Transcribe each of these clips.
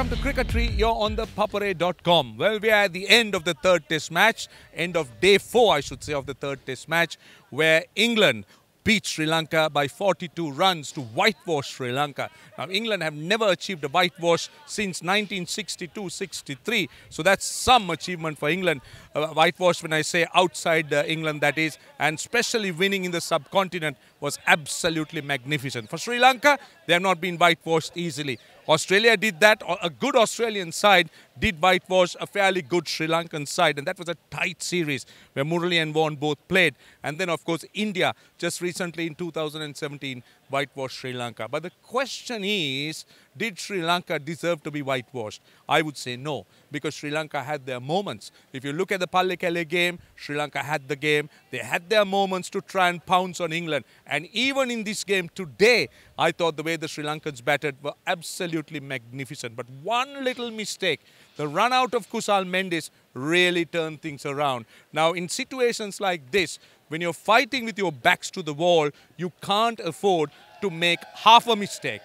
Welcome to Cricketry. You're on ThePapare.com. Well, we are at the end of the third test match, end of day 4, I should say, of the third test match, where England beat Sri Lanka by 42 runs to whitewash Sri Lanka. Now, England have never achieved a whitewash since 1962-63, so that's some achievement for England. Whitewash, when I say outside England, that is, and especially winning in the subcontinent was absolutely magnificent. For Sri Lanka, they have not been whitewashed easily. Australia did that. A good Australian side did whitewash a fairly good Sri Lankan side, and that was a tight series where Murali and Vaughan both played. And then, of course, India just recently in 2017 whitewashed Sri Lanka. But the question is, did Sri Lanka deserve to be whitewashed? I would say no, because Sri Lanka had their moments. If you look at the Pallekele game, Sri Lanka had the game. They had their moments to try and pounce on England. And even in this game today, I thought the way the Sri Lankans batted were absolutely magnificent. But one little mistake, the run out of Kusal Mendis really turned things around. Now, in situations like this, when you're fighting with your backs to the wall, you can't afford to make half a mistake.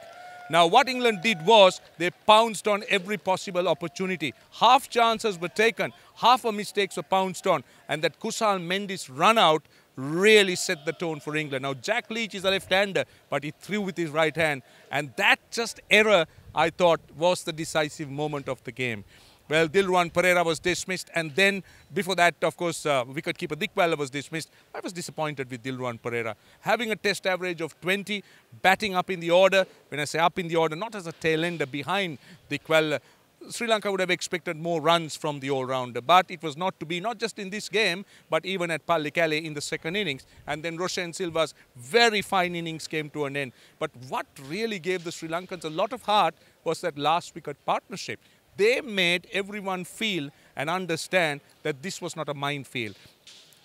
Now, what England did was they pounced on every possible opportunity. Half chances were taken, half a mistakes were pounced on, and that Kusal Mendis run out really set the tone for England. Now, Jack Leach is a left-hander, but he threw with his right hand, and that just error, I thought, was the decisive moment of the game. Well, Dilruwan Perera was dismissed, and then before that, of course, wicketkeeper Dickwella was dismissed. I was disappointed with Dilruwan Perera. Having a test average of 20, batting up in the order, when I say up in the order, not as a tail-ender behind Dickwella, Sri Lanka would have expected more runs from the all-rounder, but it was not to be, not just in this game, but even at Pallekele in the second innings. And then Roshan Silva's very fine innings came to an end. But what really gave the Sri Lankans a lot of heart was that last wicket partnership. They made everyone feel and understand that this was not a minefield.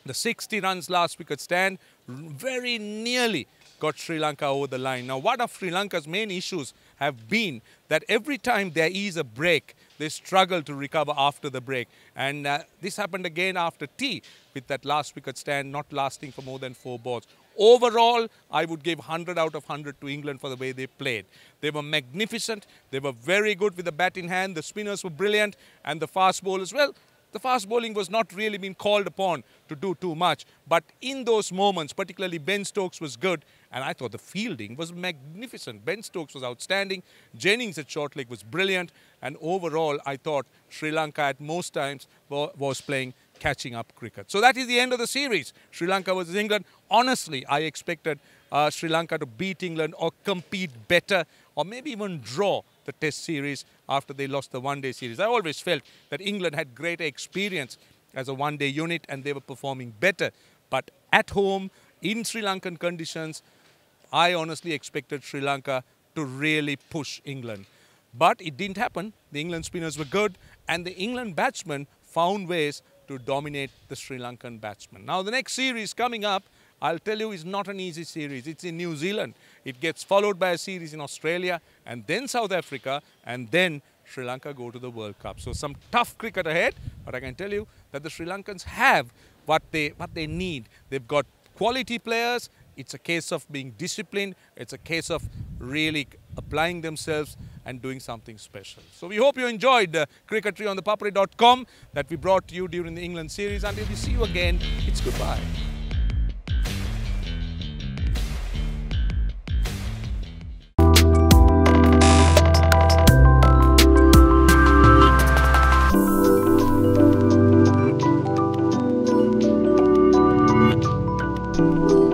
The 60 runs last wicket stand very nearly got Sri Lanka over the line. Now, one of Sri Lanka's main issues have been that every time there is a break, they struggle to recover after the break. And this happened again after tea with that last wicket stand not lasting for more than 4 balls. Overall, I would give 100 out of 100 to England for the way they played. They were magnificent. They were very good with the bat in hand. The spinners were brilliant. And the fast bowlers, well, the fast bowling was not really being called upon to do too much. But in those moments, particularly Ben Stokes was good. And I thought the fielding was magnificent. Ben Stokes was outstanding. Jennings at short leg was brilliant. And overall, I thought Sri Lanka at most times was playing catching up cricket. So that is the end of the series. Sri Lanka versus England. Honestly, I expected Sri Lanka to beat England or compete better or maybe even draw the test series after they lost the one-day series. I always felt that England had greater experience as a one-day unit and they were performing better. But at home, in Sri Lankan conditions, I honestly expected Sri Lanka to really push England. But it didn't happen. The England spinners were good and the England batsmen found ways to dominate the Sri Lankan batsmen. Now, the next series coming up, I'll tell you, is not an easy series. It's in New Zealand. It gets followed by a series in Australia and then South Africa and then Sri Lanka go to the World Cup. So some tough cricket ahead, but I can tell you that the Sri Lankans have what they need. They've got quality players. It's a case of being disciplined. It's a case of really applying themselves and doing something special. So we hope you enjoyed Cricketry on ThePapare.com that we brought to you during the England series. Until we see you again, it's goodbye. Ooh.